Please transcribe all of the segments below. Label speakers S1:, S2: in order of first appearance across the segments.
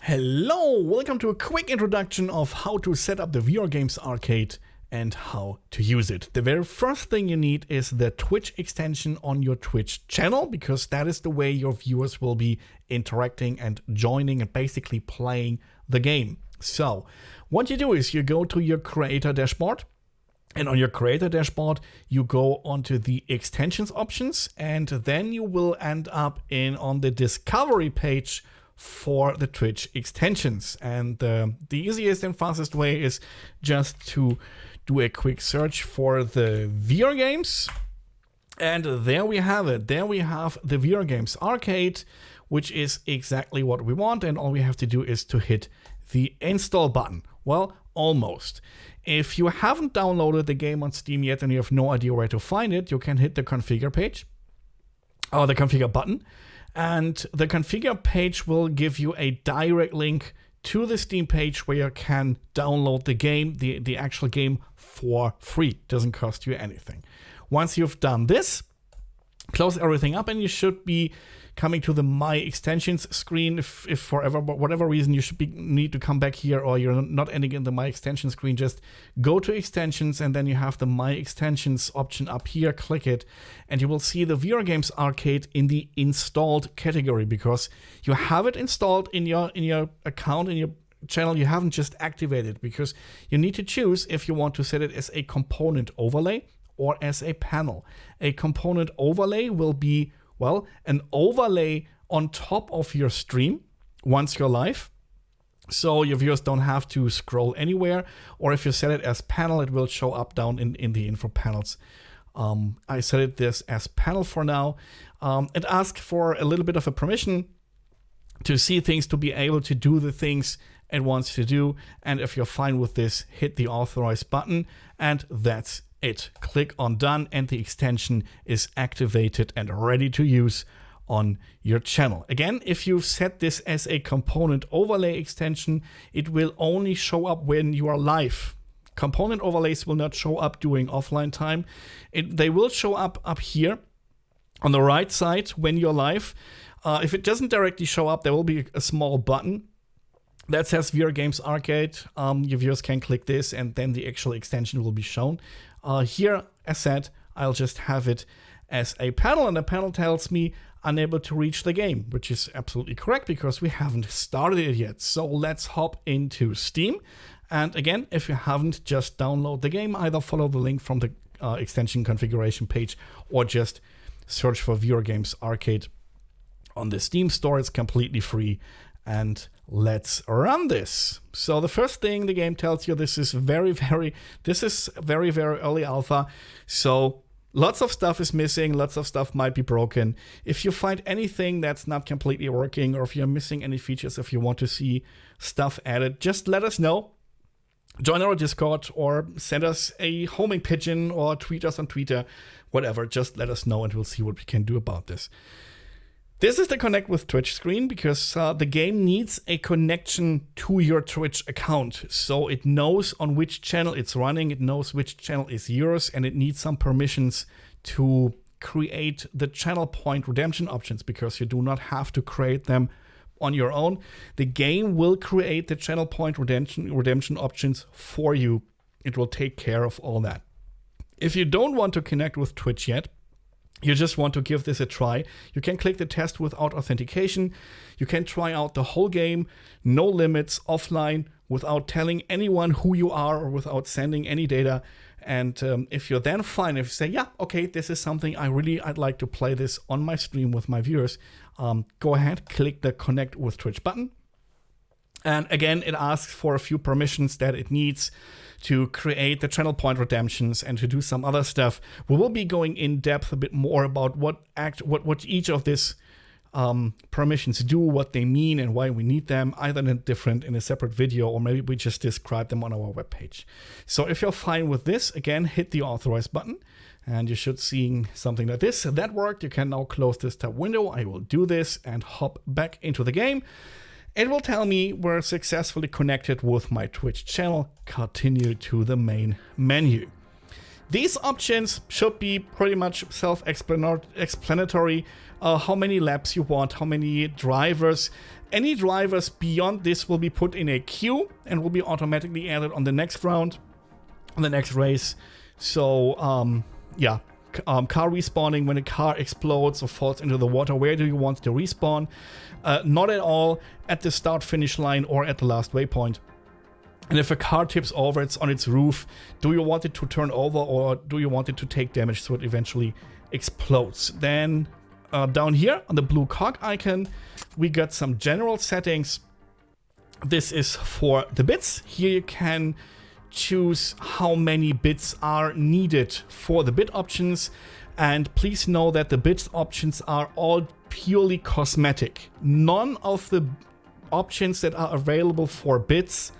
S1: Hello, welcome to a quick introduction of how to set up the Viewergames arcade and how to use it. The very first thing you need is the Twitch extension on your Twitch channel, because that is the way your viewers will be interacting and joining and basically playing the game. So what you do is you go to your creator dashboard, and on your creator dashboard you go onto the extensions options, and then you will end up on the discovery page for the Twitch extensions. And the easiest and fastest way is just to do a quick search for the Viewergames. And there we have it. There we have the Viewergames arcade, which is exactly what we want. And all we have to do is to hit the install button. Well, almost. If you haven't downloaded the game on Steam yet and you have no idea where to find it, you can hit the configure page or the configure button. And the configure page will give you a direct link to the Steam page where you can download the game, the actual game, for free. It doesn't cost you anything. Once you've done this, close everything up and you should be coming to the My Extensions screen. If for whatever reason you should need to come back here, or you're not ending in the My Extensions screen, just go to Extensions and then you have the My Extensions option up here. Click it and you will see the Viewergames arcade in the installed category, because you have it installed in your account, in your channel. You haven't just activated, because you need to choose if you want to set it as a component overlay or as a panel. A component overlay will be, well, an overlay on top of your stream once you're live, so your viewers don't have to scroll anywhere. Or if you set it as panel, it will show up down in the info panels. I set this as panel for now. It asks for a little bit of a permission to see things, to be able to do the things it wants to do. And if you're fine with this, hit the authorize button, and that's it. Click on done and the extension is activated and ready to use on your channel. Again, if you've set this as a component overlay extension, it will only show up when you are live. Component overlays will not show up during offline time. They will show up here on the right side when you're live. If it doesn't directly show up, there will be a small button that says Viewergames Arcade. Your viewers can click this and then the actual extension will be shown. Here, as said, I'll just have it as a panel, and the panel tells me unable to reach the game, which is absolutely correct because we haven't started it yet. So let's hop into Steam. And again, if you haven't, just download the game. Either follow the link from the extension configuration page or just search for Viewergames Arcade on the Steam store. It's completely free. And let's run this. So the first thing the game tells you, this is very, very early alpha. So lots of stuff is missing. Lots of stuff might be broken. If you find anything that's not completely working, or if you're missing any features, if you want to see stuff added, just let us know. Join our Discord or send us a homing pigeon or tweet us on Twitter, whatever. Just let us know and we'll see what we can do about this. This is the Connect with Twitch screen, because the game needs a connection to your Twitch account. So it knows on which channel it's running, it knows which channel is yours, and it needs some permissions to create the channel point redemption options, because you do not have to create them on your own. The game will create the channel point redemption options for you. It will take care of all that. If you don't want to connect with Twitch yet, you just want to give this a try, you can click the test without authentication. You can try out the whole game, no limits, offline, without telling anyone who you are or without sending any data. And if you're then fine, if you say, yeah, okay, this is something I'd like to play this on my stream with my viewers, go ahead, click the Connect with Twitch button. And again, it asks for a few permissions that it needs to create the channel point redemptions and to do some other stuff. We will be going in depth a bit more about what each of these permissions do, what they mean, and why we need them, either in a separate video, or maybe we just describe them on our webpage. So if you're fine with this, again, hit the authorize button and you should see something like this. That worked. You can now close this tab window. I will do this and hop back into the game. It will tell me we're successfully connected with my Twitch channel. Continue to the main menu. These options should be pretty much self-explanatory. How many laps you want, how many drivers. Any drivers beyond this will be put in a queue and will be automatically added on the next round, on the next race. So, yeah. Car respawning when a car explodes or falls into the water. Where do you want to respawn? Not at all at the start-finish line or at the last waypoint. And if a car tips over, it's on its roof. Do you want it to turn over or do you want it to take damage so it eventually explodes? Then down here on the blue cog icon, we got some general settings. This is for the bits. Here you can choose how many bits are needed for the bit options, and please know that the bits options are all purely cosmetic. None of the options that are available for bits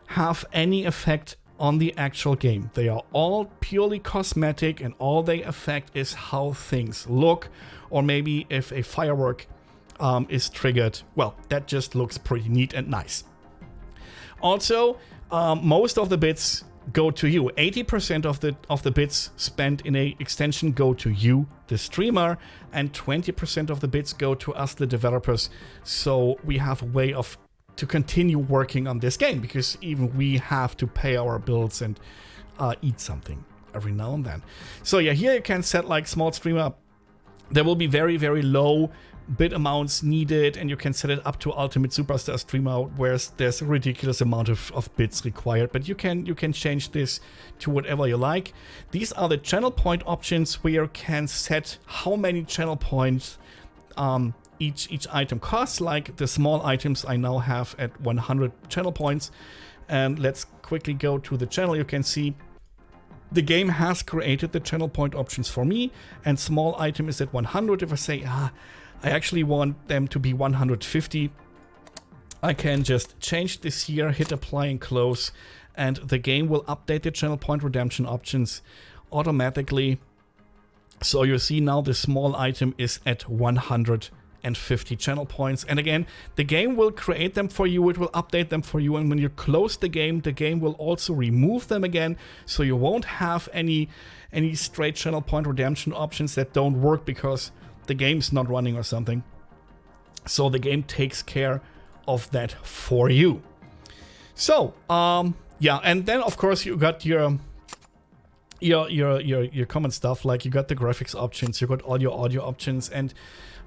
S1: have any effect on the actual game. They are all purely cosmetic, and all they affect is how things look, or maybe if a firework is triggered. Well, that just looks pretty neat and nice. Also, most of the bits go to you. 80% of the bits spent in a extension go to you, the streamer, and 20% of the bits go to us, the developers. So we have a way to continue working on this game, because even we have to pay our bills and eat something every now and then. So yeah, here you can set like small streamer. There will be very, very low bit amounts needed, and you can set it up to ultimate superstar streamer, where there's a ridiculous amount of bits required, but you can change this to whatever you like. These are the channel point options, where you can set how many channel points each item costs. Like the small items I now have at 100 channel points. And let's quickly go to the channel. You can see the game has created the channel point options for me, and small item is at 100. If I say, I actually want them to be 150, I can just change this here, hit apply and close, and the game will update the channel point redemption options automatically. So you see now the small item is at 150 channel points. And again, the game will create them for you, it will update them for you, and when you close the game will also remove them again, so you won't have any straight channel point redemption options that don't work because the game's not running or something. So the game takes care of that for you. So, yeah, and then of course you got your common stuff, like you got the graphics options, you got all your audio options, and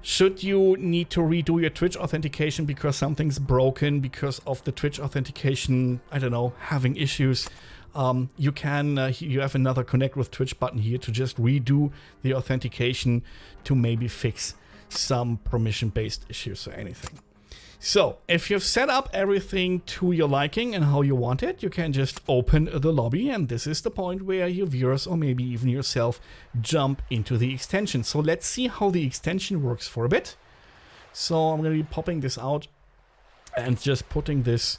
S1: should you need to redo your Twitch authentication because something's broken because of the Twitch authentication, I don't know, having issues, you have another connect with Twitch button here to just redo the authentication to maybe fix some permission-based issues or anything. So if you've set up everything to your liking and how you want it, you can just open the lobby, and this is the point where your viewers or maybe even yourself jump into the extension. So let's see how the extension works for a bit. So I'm going to be popping this out and just putting this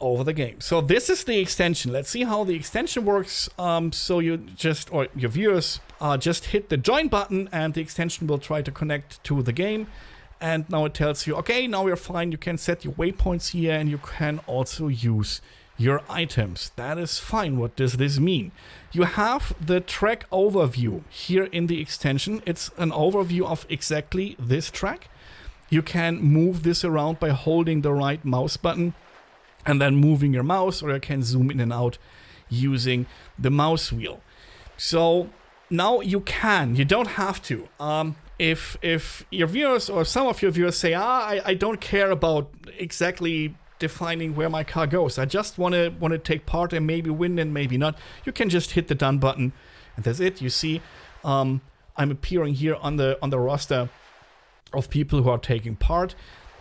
S1: over the game. So this is the extension. Let's see how the extension works. So you just, or your viewers, just hit the join button and the extension will try to connect to the game. And now it tells you, okay, now we're fine. You can set your waypoints here and you can also use your items. That is fine. What does this mean? You have the track overview here in the extension. It's an overview of exactly this track. You can move this around by holding the right mouse button and then moving your mouse, or you can zoom in and out using the mouse wheel. So now you don't have to. If your viewers or some of your viewers say, I don't care about exactly defining where my car goes, I just want to take part and maybe win and maybe not, you can just hit the done button and that's it. You see, I'm appearing here on the roster of people who are taking part.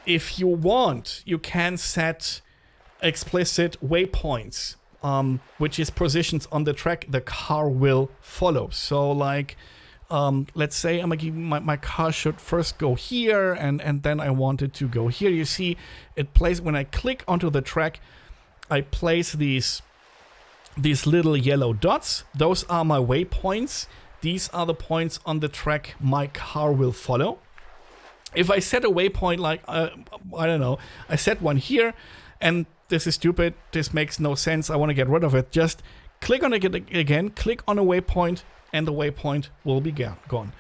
S1: If you want, you can set explicit waypoints, which is positions on the track the car will follow. So like, let's say my car should first go here and then I want it to go here. You see, it plays, when I click onto the track, I place these little yellow dots. Those are my waypoints. These are the points on the track my car will follow. If I set a waypoint like, I don't know, I set one here, and this is stupid, this makes no sense, I want to get rid of it, just click on it again, click on a waypoint, and the waypoint will be gone.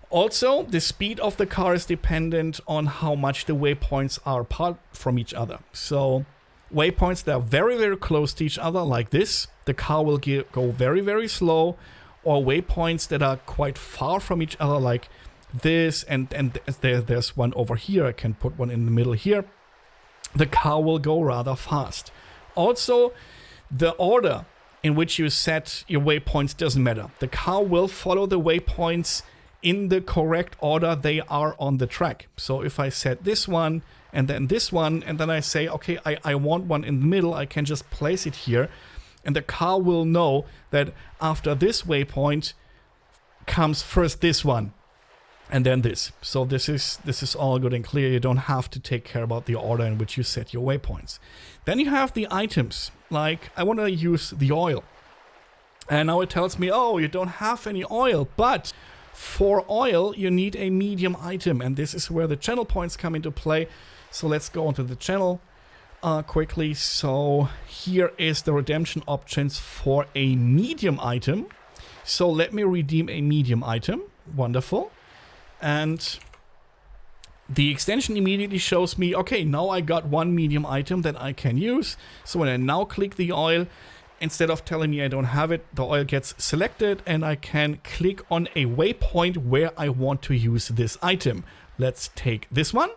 S1: Also, the speed of the car is dependent on how much the waypoints are apart from each other. So waypoints that are very, very close to each other, like this, the car will go very, very slow. Or waypoints that are quite far from each other, like this, and there's one over here. I can put one in the middle here. The car will go rather fast. Also, the order in which you set your waypoints doesn't matter. The car will follow the waypoints in the correct order they are on the track. So if I set this one and then this one, and then I say, okay, I want one in the middle, I can just place it here. And the car will know that after this waypoint comes first this one and then this. So this is all good and clear. You don't have to take care about the order in which you set your waypoints. Then you have the items, like I want to use the oil. And now it tells me, oh, you don't have any oil, but for oil, you need a medium item. And this is where the channel points come into play. So let's go into the channel quickly. So here is the redemption options for a medium item. So let me redeem a medium item. Wonderful. And the extension immediately shows me, okay, now I got one medium item that I can use. So when I now click the oil, instead of telling me I don't have it, the oil gets selected and I can click on a waypoint where I want to use this item. Let's take this one.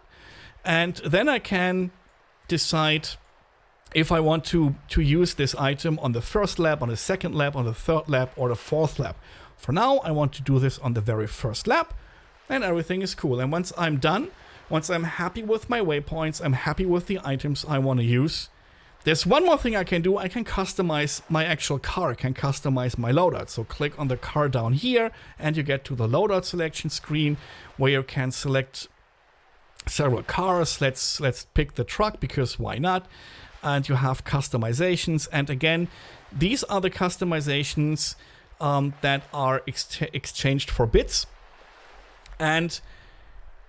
S1: And then I can decide if I want to use this item on the first lap, on the second lap, on the third lap, or the fourth lap. For now, I want to do this on the very first lap, and everything is cool. And once I'm done, once I'm happy with my waypoints, I'm happy with the items I want to use, there's one more thing I can do. I can customize my actual car. I can customize my loadout. So click on the car down here, and you get to the loadout selection screen where you can select several cars. Let's pick the truck, because why not? And you have customizations, and again, these are the customizations that are exchanged for bits, and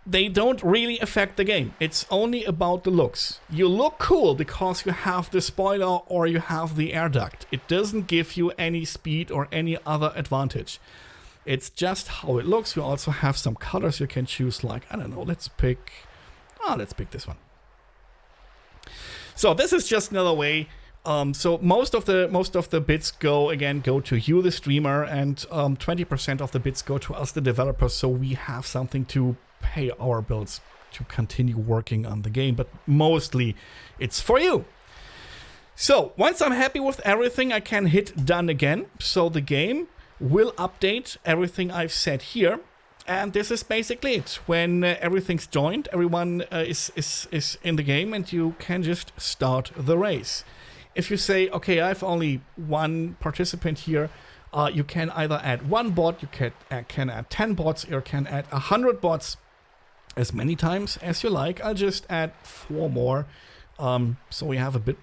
S1: they don't really affect the game. It's only about the looks. You look cool because you have the spoiler or you have the air duct. It doesn't give you any speed or any other advantage. It's just how it looks. You also have some colors you can choose, like, I don't know, let's pick this one. So this is just another way. So most of the bits go to you, the streamer, and 20% of the bits go to us, the developers. So we have something to pay our bills to continue working on the game, but mostly it's for you. So once I'm happy with everything, I can hit done again. So the game will update everything I've said here. And this is basically it. When everything's joined, everyone is in the game, and you can just start the race. If you say, okay, I have only one participant here, you can either add one bot, you can add 10 bots, or you can add 100 bots, as many times as you like. I'll just add 4 more, so we have a bit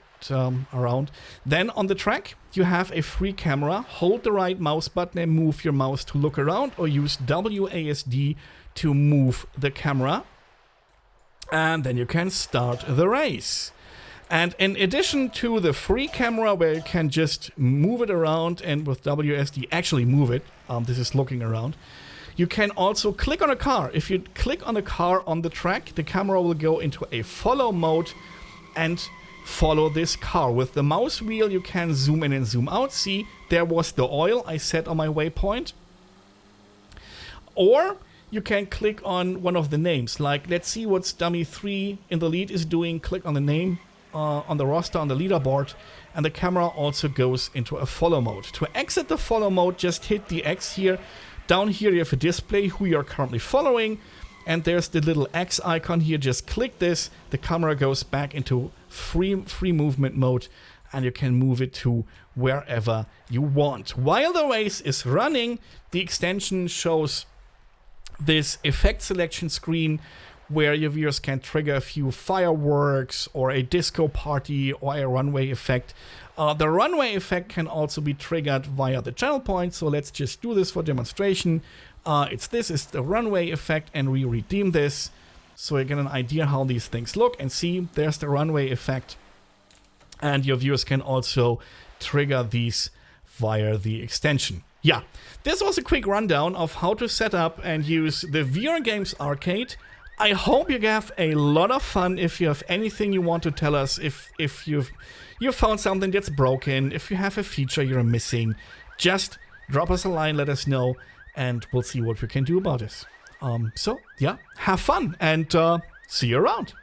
S1: around. Then on the track, you have a free camera. Hold the right mouse button and move your mouse to look around, or use WASD to move the camera. And then you can start the race. And in addition to the free camera, where you can just move it around and with WSD actually move it, this is looking around, you can also click on a car. If you click on a car on the track, the camera will go into a follow mode and follow this car. With the mouse wheel, you can zoom in and zoom out. See, there was the oil I set on my waypoint. Or you can click on one of the names. Like, let's see what Dummy 3 in the lead is doing. Click on the name on the roster, on the leaderboard, and the camera also goes into a follow mode. To exit the follow mode, just hit the X here. Down here you have a display who you're currently following, and there's the little X icon here. Just click this, the camera goes back into free movement mode, and you can move it to wherever you want. While the race is running, the extension shows this effect selection screen where your viewers can trigger a few fireworks or a disco party or a runway effect. The runway effect can also be triggered via the channel point, so let's just do this for demonstration. This is the runway effect, and we redeem this so you get an idea how these things look. And see, there's the runway effect, and your viewers can also trigger these via the extension. Yeah, this was a quick rundown of how to set up and use the Viewergames Arcade. I hope you have a lot of fun. If you have anything you want to tell us, if you've found something that's broken, if you have a feature you're missing, just drop us a line, let us know, and we'll see what we can do about this. So yeah, have fun and see you around.